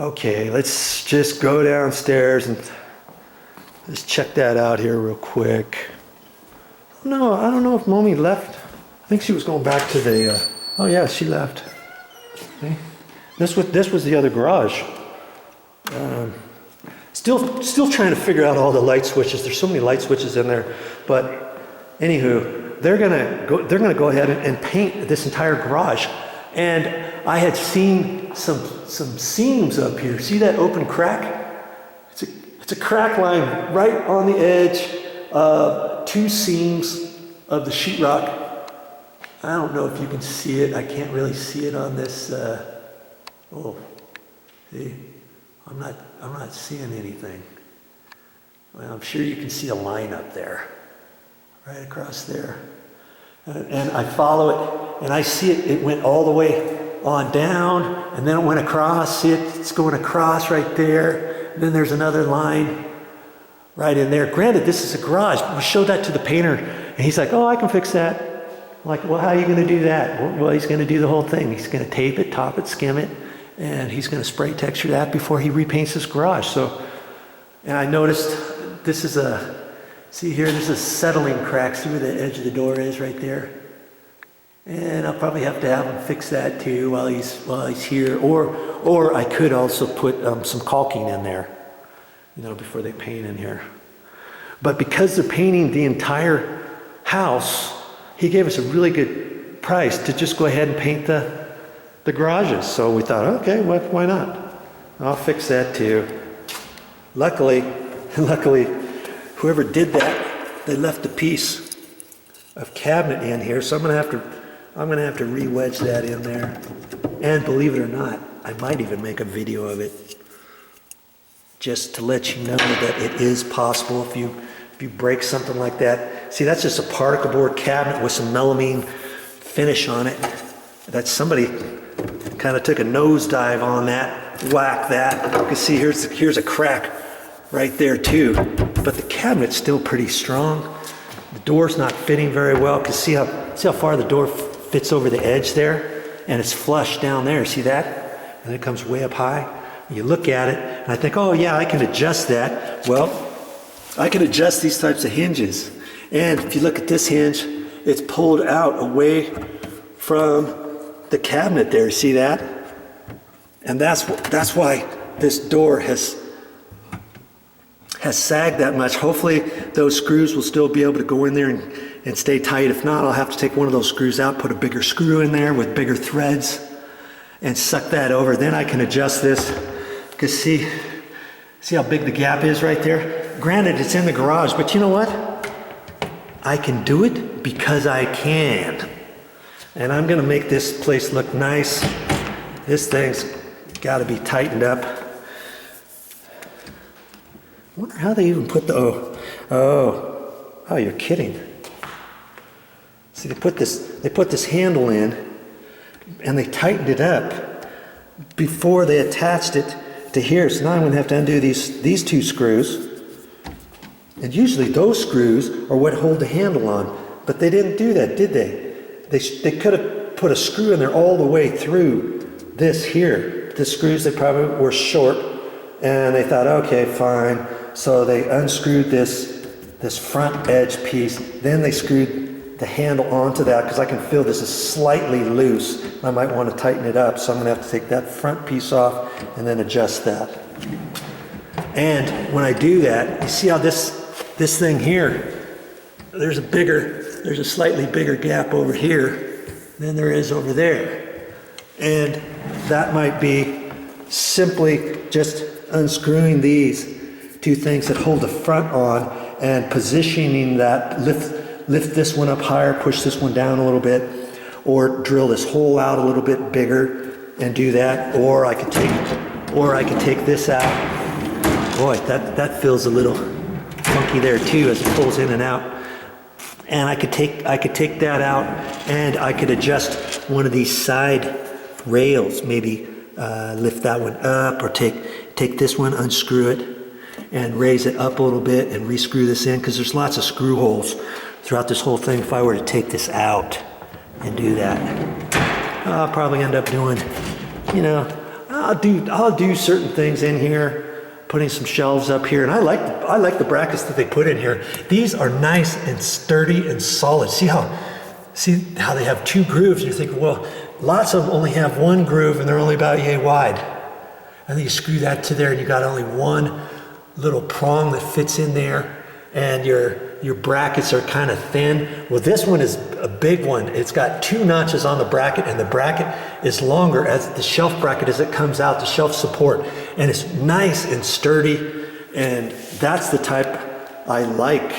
Okay, let's just go downstairs and let's check that out here real quick. No, I don't know if Mommy left. I think she was going back to the, oh yeah, she left. Okay. This was the other garage. Still trying to figure out all the light switches. There's so many light switches in there. But anywho, they're gonna go ahead and paint this entire garage. And I had seen some seams up here. See that open crack? It's a crack line right on the edge of two seams of the sheetrock. I don't know if you can see it. I can't really see it on this. Oh, see, I'm not seeing anything. Well, I'm sure you can see a line up there, right across there. And I follow it, and I see it. It went all the way on down, and then it went across. See it? It's going across right there. And then there's another line right in there. Granted, this is a garage. We showed that to the painter, and he's like, "Oh, I can fix that." I'm like, well, how are you going to do that? Well, he's going to do the whole thing. He's going to tape it, top it, skim it, and he's going to spray texture that before he repaints his garage. So, and I noticed this is see here, this is settling cracks through the edge of the door is right there. And I'll probably have to have him fix that too while he's here. Or I could also put some caulking in there, before they paint in here. But because they're painting the entire house, he gave us a really good price to just go ahead and paint the garages. So we thought, okay, why not? I'll fix that too. Luckily, whoever did that, they left a piece of cabinet in here. So I'm gonna have to re-wedge that in there. And believe it or not, I might even make a video of it, just to let you know that it is possible if you break something like that. See, that's just a particle board cabinet with some melamine finish on it. That somebody kind of took a nosedive on that, whacked that. You can see here's a crack right there too. But the cabinet's still pretty strong. The door's not fitting very well, because see how far the door fits over the edge there? And it's flush down there, see that? And it comes way up high. You look at it, and I think, oh yeah, I can adjust that. Well, I can adjust these types of hinges. And if you look at this hinge, it's pulled out away from the cabinet there. See that? And that's why this door has sagged that much. Hopefully those screws will still be able to go in there and stay tight. If not, I'll have to take one of those screws out, put a bigger screw in there with bigger threads, and suck that over. Then I can adjust this. Because see how big the gap is right there? Granted, it's in the garage, but you know what? I can do it because I can. And I'm gonna make this place look nice. This thing's gotta be tightened up. I wonder how they even put the, oh, you're kidding. See, they put this handle in, and they tightened it up before they attached it to here. So now I'm gonna have to undo these two screws. And usually those screws are what hold the handle on, but they didn't do that, did they? They could have put a screw in there all the way through this here. The screws, they probably were short, and they thought, okay, fine. So they unscrewed this front edge piece. Then they screwed the handle onto that, because I can feel this is slightly loose. I might want to tighten it up, so I'm gonna have to take that front piece off and then adjust that. And when I do that, you see how this thing here, there's a slightly bigger gap over here than there is over there. And that might be simply just unscrewing these two things that hold the front on and positioning that, lift this one up higher, push this one down a little bit, or drill this hole out a little bit bigger and do that. Or I could take this out. Boy, that feels a little funky there too as it pulls in and out. And I could take that out, and I could adjust one of these side rails, maybe lift that one up, or take this one, unscrew it, and raise it up a little bit and re-screw this in, because there's lots of screw holes throughout this whole thing. If I were to take this out and do that, I'll probably end up doing, I'll do certain things in here, putting some shelves up here, and I like the brackets that they put in here. These are nice and sturdy and solid. See how they have 2 grooves? You're thinking, well, lots of them only have 1 groove and they're only about yay wide. And then you screw that to there and you got only 1 little prong that fits in there, and your brackets are kind of thin. Well, this one is a big one. It's got 2 notches on the bracket, and the bracket is longer as the shelf bracket as it comes out, the shelf support. And it's nice and sturdy, and that's the type I like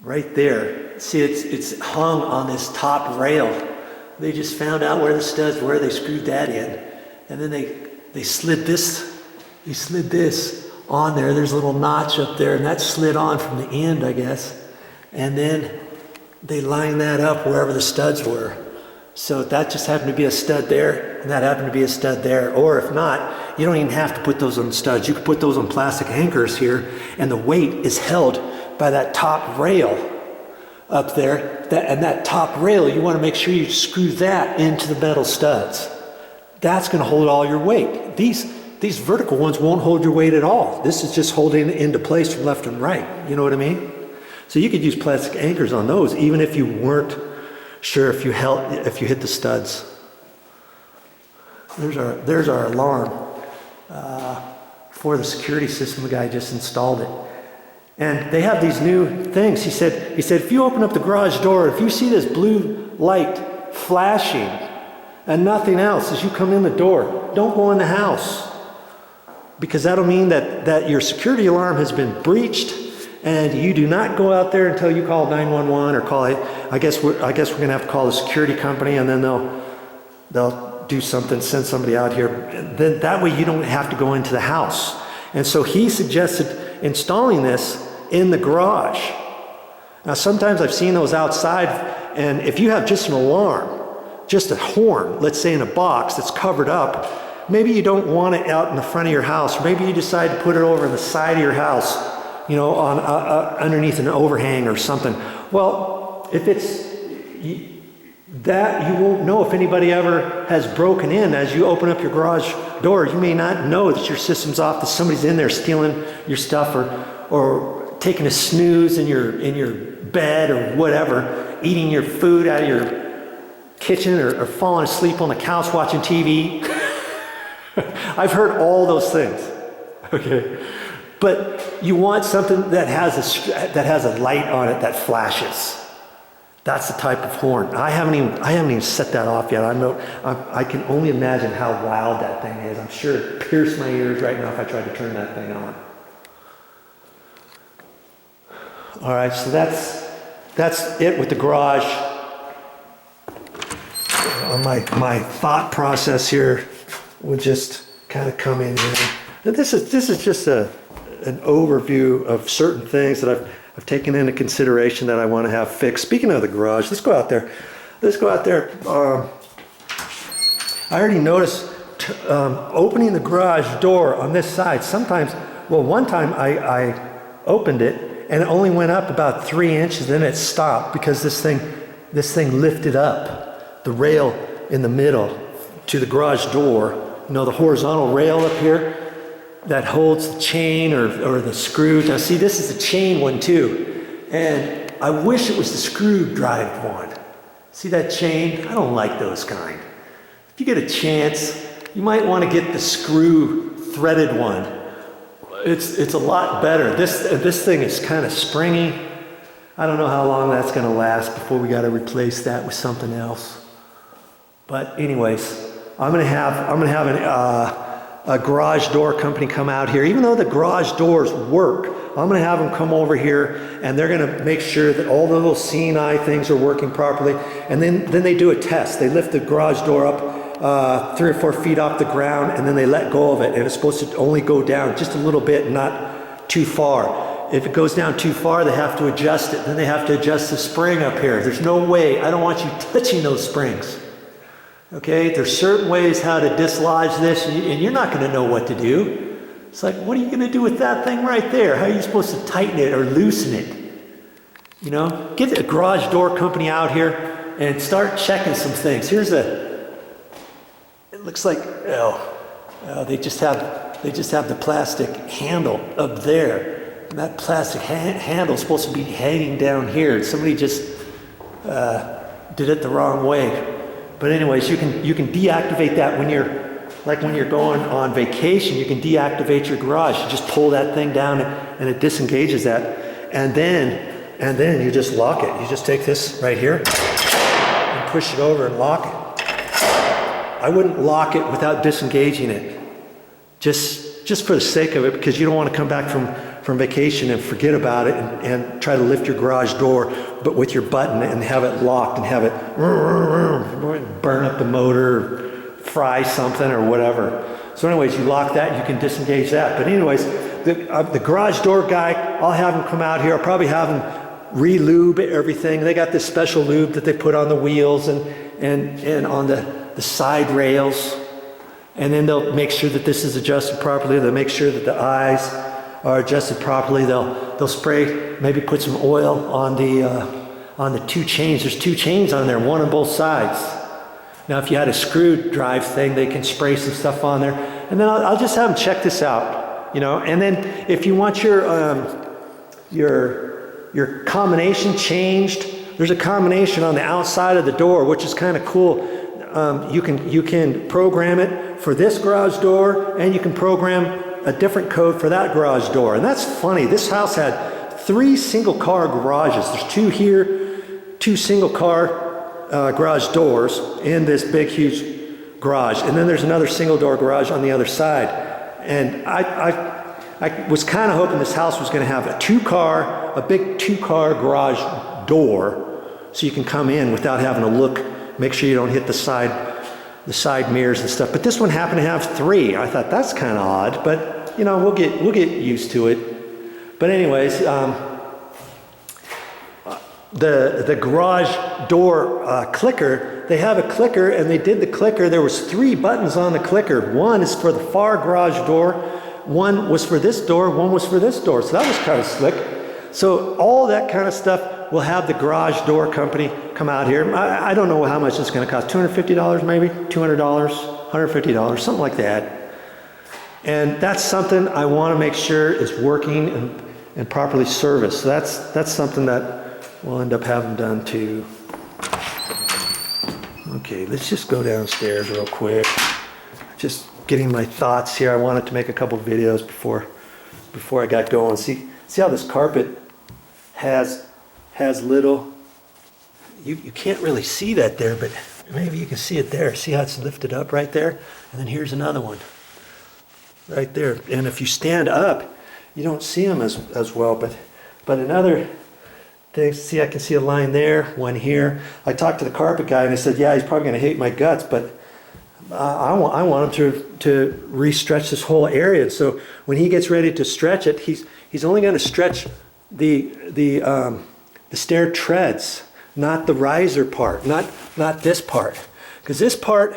right there. See, it's hung on this top rail. They just found out where the studs were, they screwed that in, and then they slid this on there. There's a little notch up there, and that slid on from the end, I guess. And then they lined that up wherever the studs were. So that just happened to be a stud there, and that happened to be a stud there. Or if not, you don't even have to put those on studs. You can put those on plastic anchors here, and the weight is held by that top rail up there. And that top rail, you want to make sure you screw that into the metal studs. That's going to hold all your weight. These vertical ones won't hold your weight at all. This is just holding it into place from left and right. You know what I mean? So you could use plastic anchors on those, even if you weren't sure if you hit the studs. There's our alarm for the security system. The guy just installed it. And they have these new things. He said, if you open up the garage door, if you see this blue light flashing and nothing else as you come in the door, don't go in the house. Because that'll mean that your security alarm has been breached, and you do not go out there until you call 911 or call it. I guess we're gonna have to call the security company, and then they'll do something, send somebody out here. And then that way you don't have to go into the house. And so he suggested installing this in the garage. Now sometimes I've seen those outside, and if you have just an alarm, just a horn, let's say in a box that's covered up, maybe you don't want it out in the front of your house. Maybe you decide to put it over the side of your house, on underneath an overhang or something. Well, if it's that, you won't know if anybody ever has broken in. As you open up your garage door, you may not know that your system's off, that somebody's in there stealing your stuff, or taking a snooze in your bed or whatever, eating your food out of your kitchen, or falling asleep on the couch watching TV. I've heard all those things, okay? But you want something that has a light on it that flashes. That's the type of horn. I haven't even set that off yet. I can only imagine how loud that thing is. I'm sure it'd pierce my ears right now if I tried to turn that thing on. All right, so that's it with the garage. My thought process here would just kind of come in here. And this is just an overview of certain things that I've taken into consideration that I want to have fixed. Speaking of the garage, let's go out there. I already noticed opening the garage door on this side. Sometimes, one time I opened it and it only went up about 3 inches, then it stopped because this thing lifted up the rail in the middle to the garage door. The horizontal rail up here that holds the chain or the screws. Now see, this is the chain one too. And I wish it was the screw drive one. See that chain? I don't like those kind. If you get a chance, you might want to get the screw threaded one. It's a lot better. This thing is kind of springy. I don't know how long that's going to last before we got to replace that with something else. But anyways, I'm gonna have a garage door company come out here. Even though the garage doors work, I'm gonna have them come over here, and they're gonna make sure that all the little C&I things are working properly. And then they do a test. They lift the garage door up 3 or 4 feet off the ground, and then they let go of it. And it's supposed to only go down just a little bit, not too far. If it goes down too far, they have to adjust it. Then they have to adjust the spring up here. There's no way. I don't want you touching those springs. Okay, there's certain ways how to dislodge this, and you're not going to know what to do. It's like, what are you going to do with that thing right there? How are you supposed to tighten it or loosen it? Get a garage door company out here and start checking some things. looks like, they just have the plastic handle up there. And that plastic handle is supposed to be hanging down here. Somebody just did it the wrong way. But anyways, you can deactivate that when you're going on vacation. You can deactivate your garage. You just pull that thing down and it disengages that. And then you just lock it. You just take this right here and push it over and lock it. I wouldn't lock it without disengaging it. Just for the sake of it, because you don't want to come back from vacation and forget about it and try to lift your garage door, but with your button and have it locked and have it burn up the motor, fry something or whatever. So anyways, you lock that and you can disengage that. But anyways, the garage door guy, I'll have him come out here. I'll probably have him re-lube everything. They got this special lube that they put on the wheels and on the side rails. And then they'll make sure that this is adjusted properly. They'll make sure that the eyes are adjusted properly. They'll spray, maybe put some oil on the two chains. There's two chains on there, one on both sides. Now, if you had a screw drive thing, they can spray some stuff on there. And then I'll just have them check this out, you know. And then if you want your combination changed, there's a combination on the outside of the door, which is kind of cool. You can program it for this garage door, and you can program a different code for that garage door. And that's funny. This house had 3 single car garages. There's 2 here, 2 single car garage doors in this big, huge garage. And then there's another single door garage on the other side. And I was kind of hoping this house was going to have a big 2-car garage door, so you can come in without having to look. Make sure you don't hit the side mirrors and stuff. But this one happened to have 3. I thought that's kind of odd, but you know, we'll get used to it. But anyways, the garage door clicker, they have a clicker, and they did the clicker. There was 3 buttons on the clicker. One is for the far garage door, one was for this door, one was for this door. So that was kind of slick. So all that kind of stuff. We'll have the garage door company come out here. I don't know how much it's going to cost. $250 maybe? $200? $150? Something like that. And that's something I want to make sure is working and properly serviced. So that's something that we'll end up having done too. Okay, let's just go downstairs real quick. Just getting my thoughts here. I wanted to make a couple videos before I got going. See how this carpet has little, you can't really see that there, but maybe you can see it there. See how it's lifted up right there? And then here's another one right there. And if you stand up, you don't see them as well. But another thing, see, I can see a line there, one here. I talked to the carpet guy and I said, yeah, he's probably going to hate my guts, but I want him to re-stretch this whole area. And so when he gets ready to stretch it, he's only going to stretch the stair treads, not the riser part, not this part. Because this part,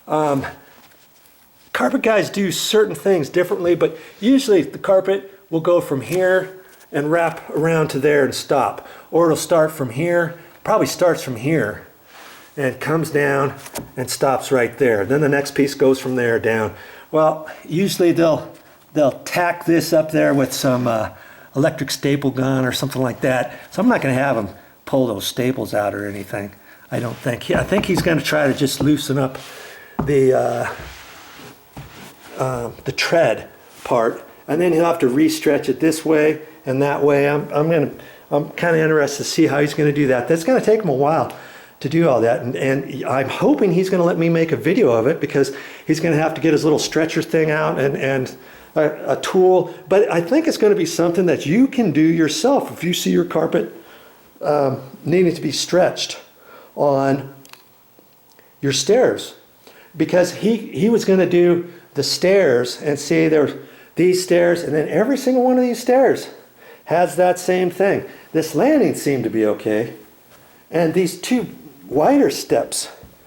carpet guys do certain things differently, but usually the carpet will go from here and wrap around to there and stop. Or it'll start from here, probably starts from here, and comes down and stops right there. Then the next piece goes from there down. Well, usually they'll tack this up there with some electric staple gun or something like that. So I'm not going to have him pull those staples out or anything. I don't think. I think he's going to try to just loosen up the tread part, and then he'll have to re-stretch it this way and that way. I'm kind of interested to see how he's going to do that. That's going to take him a while to do all that, and I'm hoping he's going to let me make a video of it, because he's going to have to get his little stretcher thing out and a tool. But I think it's going to be something that you can do yourself if you see your carpet needing to be stretched on your stairs, because he was going to do the stairs, and see, there's these stairs, and then every single one of these stairs has that same thing. This landing seemed to be okay, and these 2 wider steps